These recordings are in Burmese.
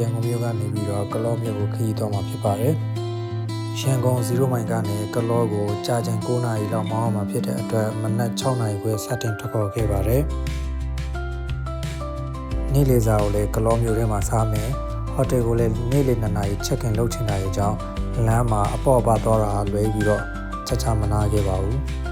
ရန်ကုန်မြို့ကနေပြီးတော့ကလောမြို့ကိုခရီးသွားမှာဖြစ်ပါတယ်။ရန်ကုန်0မိုင်ကနေကလောကိုကြာချိန်9နာရီလောက်မောင်းမှာဖြစ်တဲ့အတွက်မနက်6နာရီခွဲစတင်ထွက်ခေါ်ခဲ့ပါတယ်။နေ့လယ်စာကိုလည်းကလောမြို့ထဲမှာစားမယ်။ဟိုတယ်ကိုလည်းနေ့လယ်2နာရီချက်ခင်လုပ်ချင်တာရဲ့ကြောင့်လမ်းမှာအပေါ့အပါသွားတာလွဲပြီးတော့ချက်ချမနာခဲ့ပါဘူး။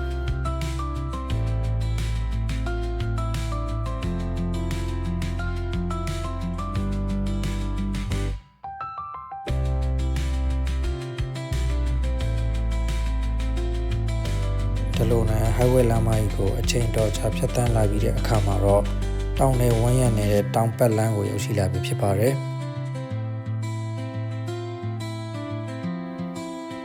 ဒီလိုနဲ့ highway လမ်းမကြီးကိုအချိန်တော်ကြာဖြတ်တန်းလာပြီးတဲ့အခါမှာတော့တောင်နယ်ဝန်းရံနေတဲ့တောင်ပတ်လမ်းကိုရောက်ရှိလာပြီဖြစ်ပါတယ်။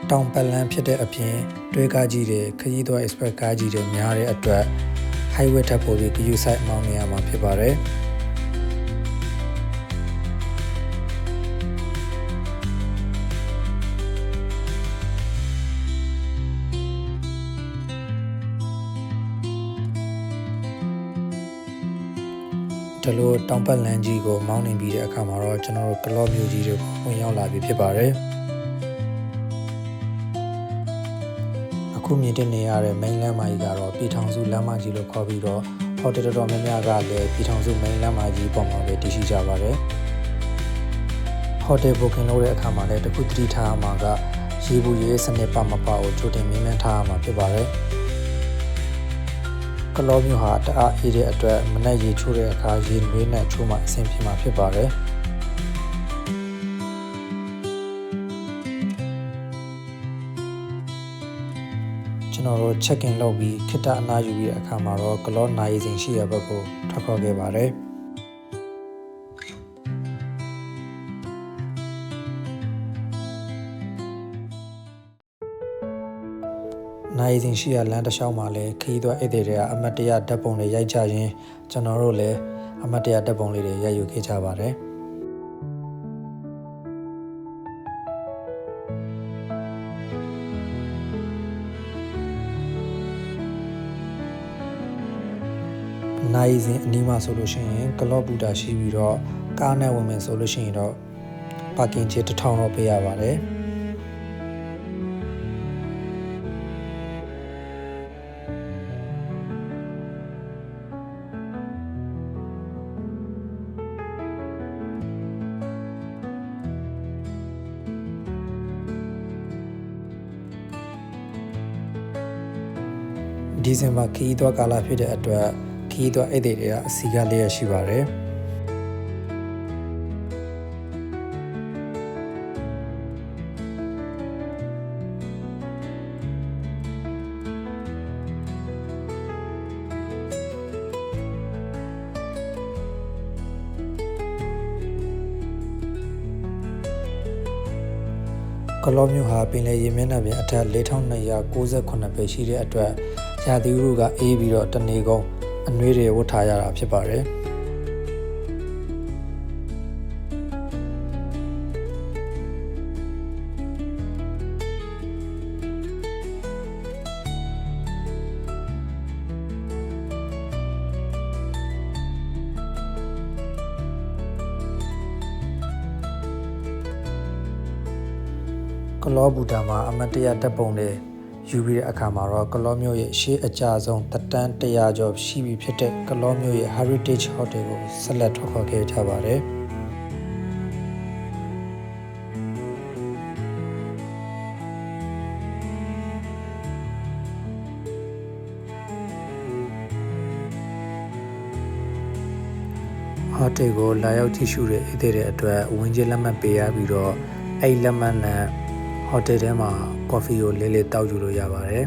တောင်ပတ်လမ်းဖြစ်တဲ့အပြင်တွဲကားကြီးတွေခရီးသွား express ကားကြီးတွေများတဲ့အတွက် highway ထပ်ပေါ်ပြီး queue site မောင်းနေရမှာဖြစ်ပါတယ်။ဒီလိုတောင်ပတ်လမ်းကြီးကိုမောင်းနေပြီးတဲ့အခါမှာတော့ကျွန်တော်တို့ကလောမြို့ကြီးတွေကိုဝင်ရောက်လာပြီဖြစ်ပါတယ်။အခုမြင်တဲ့နေရတဲ့ main လမ်းမကြီးကတော့ပြည်ထောင်စုလမ်းမကြီးလို့ခေါ်ပြီးတော့ဟိုတယ်တော်များများကလည်းပြည်ထောင်စု main လမ်းမကြီးပေါ်မှာပဲတည်ရှိကြပါတယ်။ဟိုတယ် booking လုပ်တဲ့အခါမှာလည်းတခုသတိထားရမှာကရေဘူးရေစနစ်ပါမပါကိုကြိုတင်မြင်မှန်းထားရမှာဖြစ်ပါတယ်။ကလောမြို့ဟာတအားအေးတဲ့အတွက်မနက်ရေချိုးတဲ့အခါရေနွေးနဲ့ချိုးမှအဆင်ပြေမှာဖြစ်ပါတယ်။ကျွန်တော်တို့ check in လုပ်ပြီးခိတ္တအနားယူပြီးတဲ့အခါမှာတော့ကလောနိုင်စဉ်ရှိရဘက်ကိုထွက်ခေါ်ခဲ့ပါတယ်။နိုင်စဉ်ရှိရလမ်းတစ်လျှောက်မှာလည်းခရီးသွားဧည့်သည်တွေကအမတ်တရဓာတ်ပုံတွေရိုက်ကြရင်းကျွန်တော်တို့လည်းအမတ်တရဓာတ်ပုံလေးတွေရိုက်ယူခဲ့ကြပါတယ်။နိုင်စဉ်အနီးမှာဆိုလို့ရှိရင်ကလော့ဘူတာရှိပြီးတော့ကားနဲ့ဝင်မယ်ဆိုလို့ရှိရင်တော့ပါကင်ချေ1000တော့ပေးရပါတယ်။ဒီဇင်ဘာခီးသွားကာလဖြစ်တဲ့အတွက်ခီးသွားဧည့်သည်တွေကအစီကားလေးရရှိပါတယ်။ကလောမြို့ဟာပင်လယ်ရေမျက်နှာပြင်အထက်4298ပေရှိတဲ့အတွက်ရာသီဥတုကအေးပြီးတော့တနေကုန်အနှွေးတွေဝတ်ထားရတာဖြစ်ပါတယ်။ကလောဘူတာမှာအမတ်တရဓာတ်ပုံတွေယူပြီးတဲ့အခါမှာတော့ကလောမြို့ရဲ့ရှေးအကြဆုံးတက်တန်း100ကျော်ရှိပြီဖြစ်တဲ့ကလောမြို့ရဲ့ Heritage Hotel ကိုဆက်လက်ထွက်ခေါ်ခဲ့ကြပါတယ်။ဟိုတယ်ကိုလာရောက်ကြည့်ရှုတဲ့ဧည့်သည်တွေအတွက်ဝင်ကျလက်မှတ်ပေးရပြီးတော့အဲ့လက်မှတ်နဲ့ဟိုတယ်ထဲမှာကော်ဖီကိုလေးလေးတောက်ယူလို့ရပါတယ်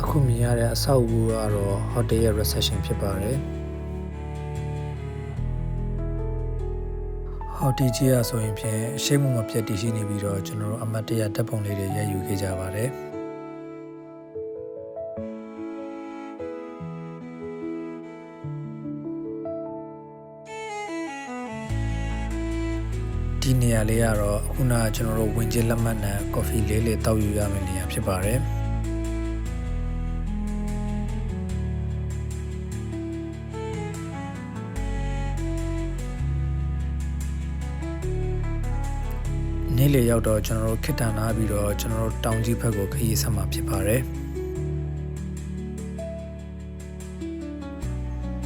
အခုမြင်ရတဲ့အဆောက်အဦကတော့ဟိုတယ်ရဲ့ reception ဖြစ်ပါတယ်ဟော်တီကြီးရဆိုရင်ဖြင့်ရှိမှုမပြတ်တည်ရှိနေပြီးတော့ကျွန်တော်တို့အမတ်တရဓာတ်ပုံလေးတွေရိုက်ယူခဲ့ကြပါတယ်။ ဒီနေရာလေးကတော့ခုနကကျွန်တော်တို့ဝင်ကျလက်မှတ်နဲ့ကော်ဖီလေးတောက်ယူရမယ့်နေရာဖြစ်ပါတယ်နေ့လေရောက်တော့ကျွန်တော်တို့ခစ်တန်လာပြီးတော့ကျွန်တော်တို့တောင်ကြီးဘက်ကိုခရီးဆက်မှာဖြစ်ပါတယ်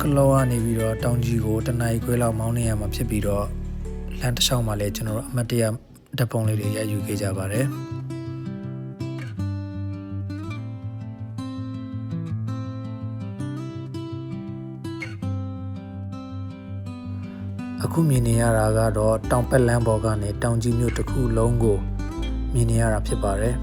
ကလောကနေပြီးတော့တောင်ကြီးကိုတနအီခွဲလောက်မောင်းနေရမှာဖြစ်ပြီးတော့လမ်းတစ်လျှောက်မှာလည်းကျွန်တော်တို့အမတ်တရဓာတ်ပုံလေးတွေရိုက်ယူခဲ့ကြပါတယ်အခုမြင်နေရတာကတော့တောင်ပတ်လမ်းပေါ်ကနေတောင်ကြီးမြို့တစ်ခုလုံးကိုမြင်နေရတာဖြစ်ပါတယ်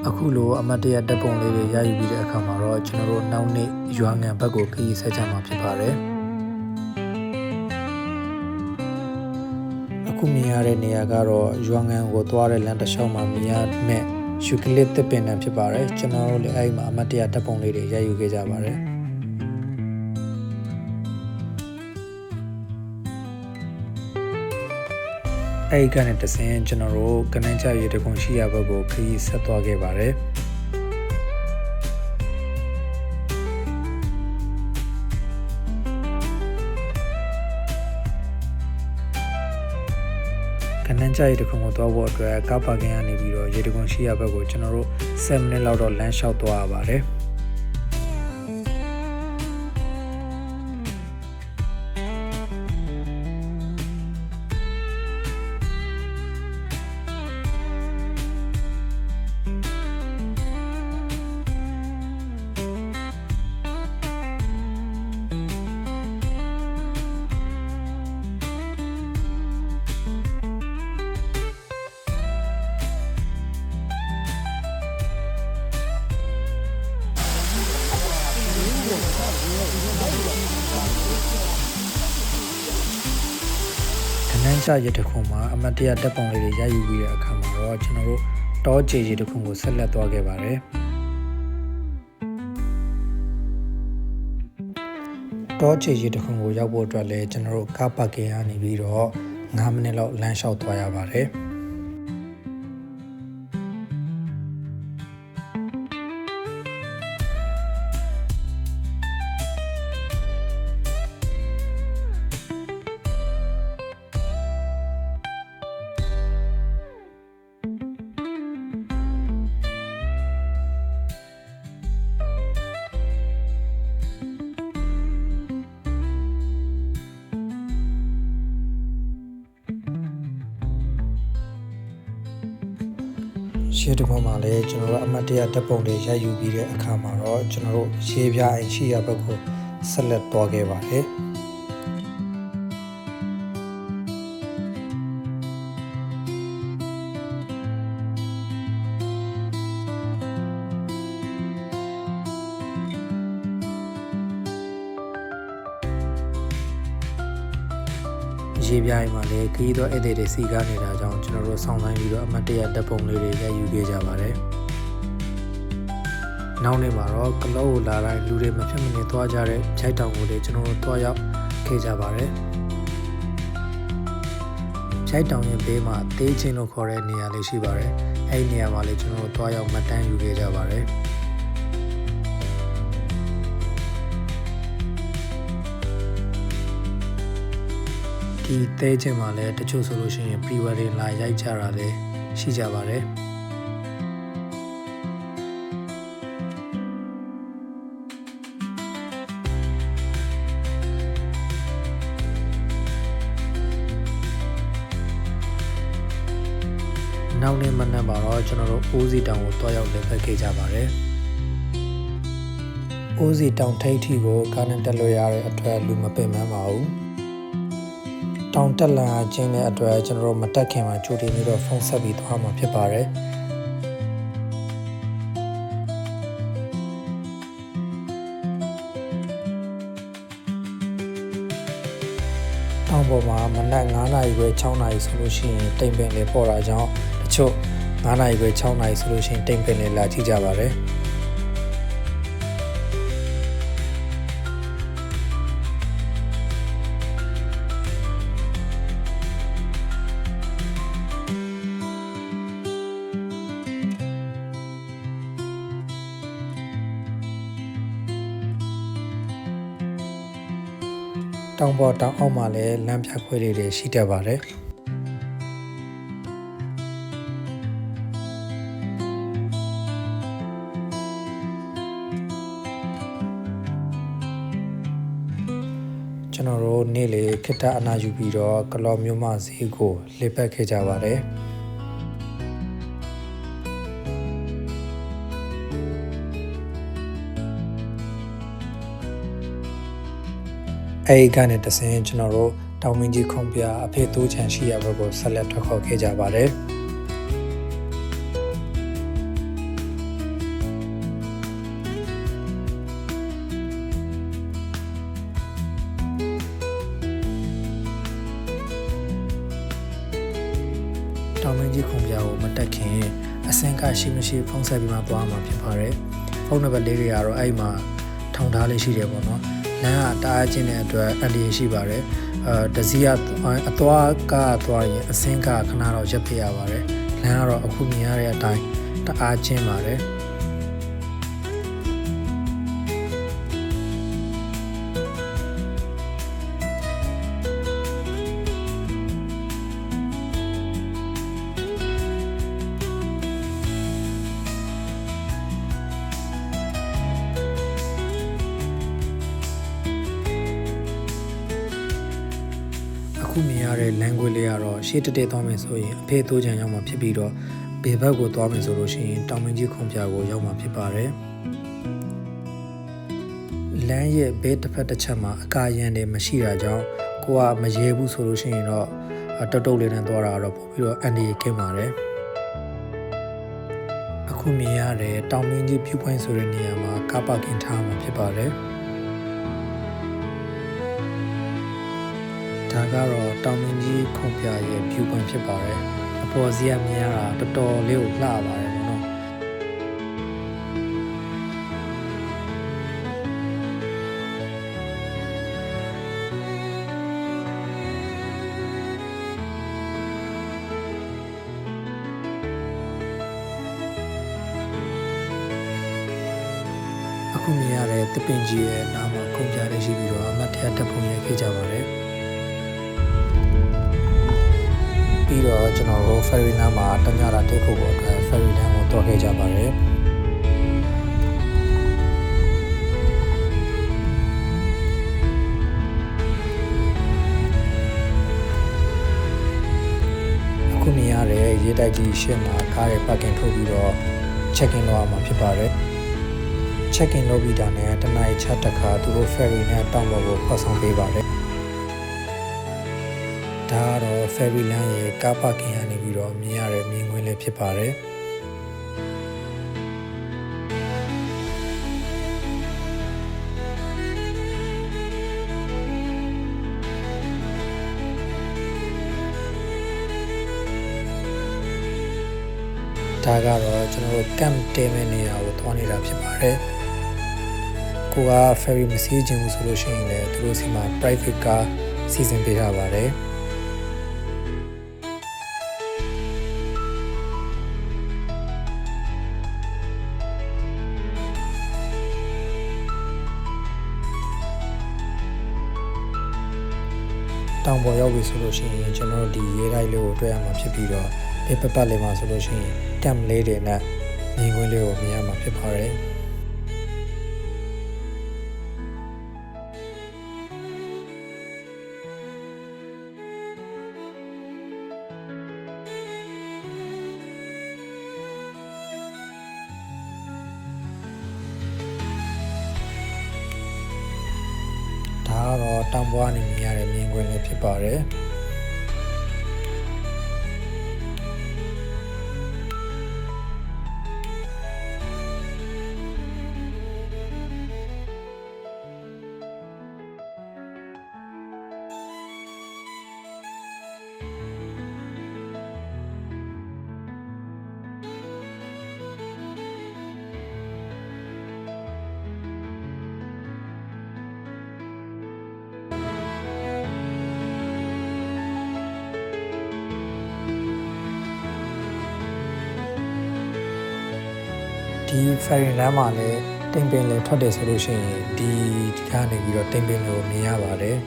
အခုလိုအမတ်တရဓာတ်ပုံလေးတွေရယူပြီးတဲ့အခါမှာတော့ကျွန်တော်တို့နောက်နေ့ရွာငံဘက်ကိုခရီးဆက်ကြမှာဖြစ်ပါတယ်အခုမြင်ရတဲ့နေရာကတော့ရွာငံကိုသွားတဲ့လမ်းတစ်လျှောက်မှာမြင်ရမယ့်ယူကလစ်သစ်ပင်တန်းဖြစ်ပါတယ်ကျွန်တော်တို့လည်းအဲဒီမှာအမတ်တရဓာတ်ပုံလေးတွေရယူခဲ့ကြပါတယ်အဲဒီကနေတဆင်ကျွန်တော်တို့ကနန်းချရေတခွန်ရှိရဘက်ကိုခရီးဆက်သွားခဲ့ပါတယ်ကနန်းချရေတခွန်ကိုသွားဖို့အတွက်ကားပါကင်ကနေပြီးတော့ရေတခွန်ရှိရဘက်ကိုကျွန်တော်တို့7မိနစ်လောက်တော့လမ်းလျှောက်သွားရပါတယ်နန်းချရတခုမှာအမတ်တရဓာတ်ပုံလေးတွေရယူပြီးတဲ့အခါမှာတော့ကျွန်တော်တို့တောကျေရတခုကိုဆက်လက်သွားခဲ့ပါတယ်တောကျေရတခုကိုရောက်ဖို့အတွက်လည်းကျွန်တော်တို့ကားပါကင်ကနေပြီးတော့9မိနစ်လောက်လမ်းလျှောက်သွားရပါတယ်ရှေ့တစ်ခုမှာလည်းကျွန်တော်တို့အမတ်တရဓာတ်ပုံတွေရိုက်ယူပြီးတဲ့အခါမှာတော့ကျွန်တော်တို့ရေးပြအိမ်ရှိရဘက်ကိုဆက်လက်သွားခဲ့ပါတယ်ရေပြိုင်မှာလည်းခရီးသွားဧည့်သည်တွေစီကားနေတာကြောင့်ကျွန်တော်တို့ဆောင်းတိုင်းပြီးတော့အမတ်တရဓာတ်ပုံလေးတွေရိုက်ယူခဲ့ကြပါတယ်။နောက်နေ့မှာတော့ကလောကိုလာတိုင်းလူတွေမဖြစ်မနေသွားကြတဲ့ခြိုက်တောင်ကိုလည်းကျွန်တော်တို့သွားရောက်ခဲ့ကြပါတယ်။ခြိုက်တောင်ရဲ့ဘေးမှာတေးချင်းလို့ခေါ်တဲ့နေရာလေးရှိပါတယ်။အဲဒီနေရာမှာလည်းကျွန်တော်တို့သွားရောက်မှတ်တမ်းယူခဲ့ကြပါတယ်။ဒီတဲချင်းမှာလည်းတချို့ဆိုလို့ရှိရင် pre-wedding လာရိုက်ကြတာလည်းရှိကြပါတယ်နောက်နေ့မနက်မှာတော့ကျွန်တော်တို့အိုးစီတောင်ကိုတွားရောက်လက်ဖက်ခဲ့ကြပါတယ်အိုးစီတောင်ထိပ်ထီကိုကားနဲ့တက်လို့ရတဲ့အတွက်လူမပင်ပန်းပါဘူးတောင်တက်လာခြင်းတဲ့အတွက်ကျွန်တော်တို့မတက်ခင်မှာကြိုတင်ပြီးတော့ဖုန်းဆက်ပြီးသွားမှာဖြစ်ပါတယ်တောင် ပေါ်မှာမနက်9နာရီပဲ6နာရီဆိုလို့ရှိရင်တိမ်ပင်လေးပေါ်လာကြောင်းတချို့9နာရီပဲ6နာရီဆိုလို့ရှိရင်တိမ်ပင်လေးလာကြည့်ကြပါတယ်တောင်ပေါ်တောင်အောက်မှာလည်းလမ်းပြခွေလေးတွေရှိတတ်ပါတယ်ကျွန်တော်တို့နေ့လေခေတ္တအနာယူပြီးတော့ကလော်မြို့မဈေးကိုလှည့်ပတ်ခဲ့ကြပါတယ်အဲဒီကနေတဆင်ကျွန်တော်တို့တောင်မင်းကြီးခုံပြအဖေတိုးချန်ရှိရဘက်ကိုဆက်လက်ထွက်ခေါ်ခဲ့ကြပါတယ်တောင်မင်းကြီးခုံပြကိုမတက်ခင်အစင်ကရှိမရှိဖုန်းဆက်ပြီးမှသွားမှာဖြစ်ပါတယ်ဖုန်းနံပါတ်လေးတွေကတော့အဲ့မှာထောင်ထားလေးရှိတယ်ပေါ့နော်လမ်းကတအားချင်းတဲ့အတွက်အလျင်ရှိပါတယ်တစည်းကအသွားကသွားရင်အစင်းကခဏတော့ရပ်ပြရပါတယ်လမ်းကတော့အခုမြင်ရတဲ့အတိုင်းတအားချင်းပါတယ်အခုမြင်ရတဲ့လမ်းခွေလေးကတော့ရှေ့တက်သွားမယ်ဆိုရင်အဖေတိုးချန်ရောက်မှာဖြစ်ပြီးတော့ဘေဘက်ကိုသွားမယ်ဆိုလို့ရှိရင်တောင်မင်းကြီးခုံပြကိုရောက်မှာဖြစ်ပါတယ်လမ်းရဲ့ဘေးတစ်ဖက်တစ်ချက်မှာအကာရန်တွေမရှိတာကြောင့်ကိုကမရေဘူးဆိုလို့ရှိရင်တော့တုတ်လေးနဲ့သွားတာတော့ပို့ပြီးတော့အန်ဒီကင်းပါတယ်အခုမြင်ရတဲ့တောင်မင်းကြီး view point ဆိုတဲ့နေရာမှာကားပါကင်ထားမှာဖြစ်ပါတယ်ဒါကတော့တောင်မင်းကြီးခုံပြရဲ့ view point ဖြစ်ပါတယ်အပေါ်စီကမြင်ရတာတော်တော်လေးကိုလှပါတယ်နော်အခုမြင်ရတဲ့တပင်ကြီးရဲ့နားမှာခုံပြလေးရှိပြီးတော့အမတ်တရားတပ်ပုံရိုက်ခဲ့ကြပါတယ်ပြီးတော့ကျွန်တော်တို့ ferry နားမှာတညတာတိတ်ခုဖို့အတွက် ferry လမ်းကိုတွားခဲ့ကြပါတယ်အခုမြင်ရတဲ့ရေတိုက်ကြီးရှေ့မှာကားရဲ့ parking ထုတ်ပြီးတော့ check in လုပ်ရမှာဖြစ်ပါတယ် check in လုပ်ပြီးတာနဲ့တနင်္လာနေ့ချက်တစ်ခါသူတို့ ferry နဲ့တောင်ပေါ်ကိုခေါ်ဆောင်ပေးပါတယ်ဒါကတော့ ferry လမ်းရဲ့ကားပါကင်ကနေပြီးတော့မြင်ရတဲ့မြင်ကွင်းလေးဖြစ်ပါတယ်ဒါကတော့ကျွန်တော်တို့ camp တဲမဲ့နေရာကိုသွားနေတာဖြစ်ပါတယ်ကိုက ferry မစီးခြင်းဘူးဆိုလို့ရှိရင်လည်းသူတို့စီမှာ private car စီစဉ်ပေးထားပါတယ်တောင်ပေါ်ရောက်ပြီဆိုလို့ရှိရင်ကျွန်တော်တို့ဒီရေတိုက်လေးကိုတွေ့ရမှာဖြစ်ပြီးတော့ဒီပပတ်လေးမှာဆိုလို့ရှိရင် camp လေးတွေနဲ့မြင်ကွင်းလေးကိုမြင်ရမှာဖြစ်ပါတယ်ဒါကတော့တောင်ပေါ်ကနေမြင်ရတဲ့မြင်ကွင်းလေးဖြစ်ပါတယ် ဒီ ferry လမ်းမှာလည်းတိမ်ပင်လေထွက်တယ်ဆိုလို့ရှိရင်ဒီကနေပြီးတော့တိမ်ပင်လေကိုမြင်ရပါတယ်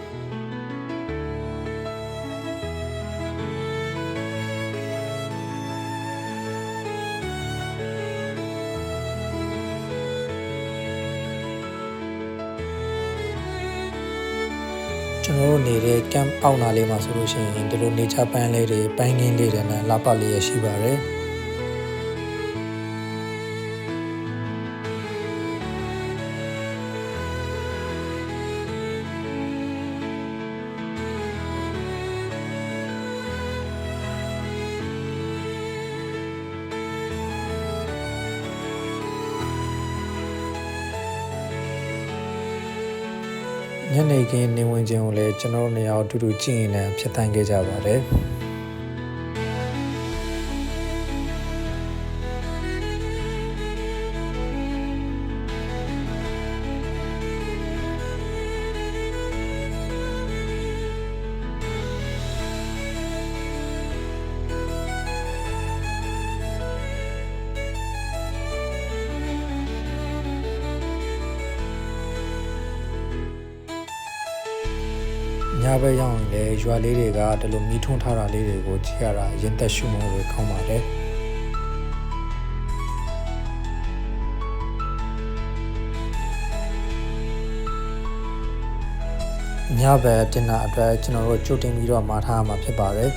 ကျွန်တော်တို့နေတဲ့ camp အောက်နာလေးမှာဆိုလို့ရှိရင်ဒီလို nature ပန်းလေးတွေပန်းကင်းလေးတွေနဲ့လာပတ်လေးရရှိပါတယ်ညနေခင်းနေဝင်ခြင်းကိုလည်းကျွန်တော်တို့နေရာအတူတူကြည့်ရင်လည်းဖြစ်တိုင်းခဲ့ကြပါတယ်ညဘက်ရောက်ရင်လည်းရွာလေးတွေကဒီလိုမီးထွန်းထားတာလေးတွေကိုကြည့်ရတာရင်သက်ရှုမှုပဲကောင်းပါတယ်ညဘက်တင်တာအတွက်ကျွန်တော်တို့ကြိုတင်ပြီးတော့မှာထားရမှာဖြစ်ပါတယ်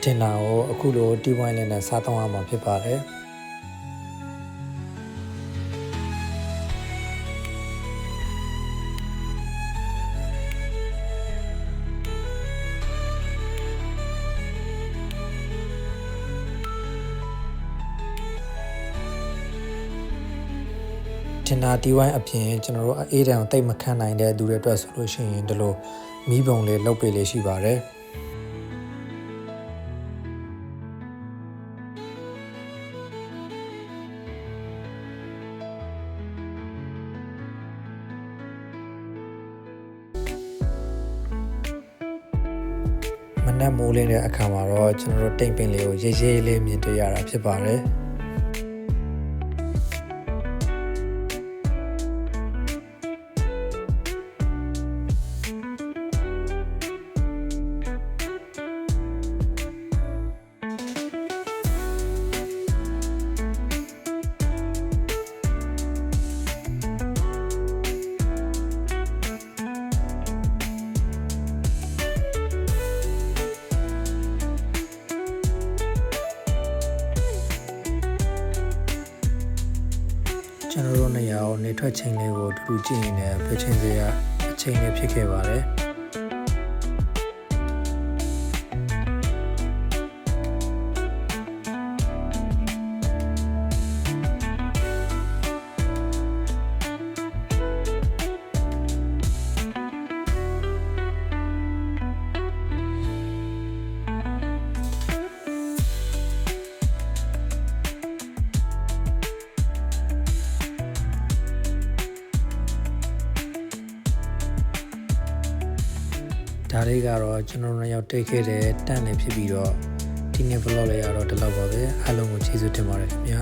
တင်တာကိုအခုလိုတီးဝိုင်းလေးနဲ့စားသုံးရမှာဖြစ်ပါတယ်တင်တာတီးဝိုင်းအပြင်ကျွန်တော်တို့အေးတံကိုတိတ်မခံနိုင်တဲ့သူတွေအတွက်ဆိုလို့ရှိရင်ဒီလိုမီးပုံလေးလုပ်ပေးလေးရှိပါတယ်မနက်မိုးလင်းတဲ့အခါမှာတော့ကျွန်တော်တို့တိမ်ပင်လေးကိုရေးရေးလေးမြင်တွေ့ရတာဖြစ်ပါတယ်ကျွန်တော်တို့နေရာကိုနေထွက်ချိန်လေးကိုတူတူကြည့်ရင်လည်းပြချင်းစရာအချိန်လေးဖြစ်ခဲ့ပါတယ်ဒါလေးကတော့ကျွန်တော်တို့ရောက်တိတ်ခဲ့တဲ့တန့်နေဖြစ်ပြီးတော့ဒီနေ့ vlog လေးရတော့ဒီလောက်ပါပဲအားလုံးကိုကျေးဇူးတင်ပါတယ်ခင်ဗျာ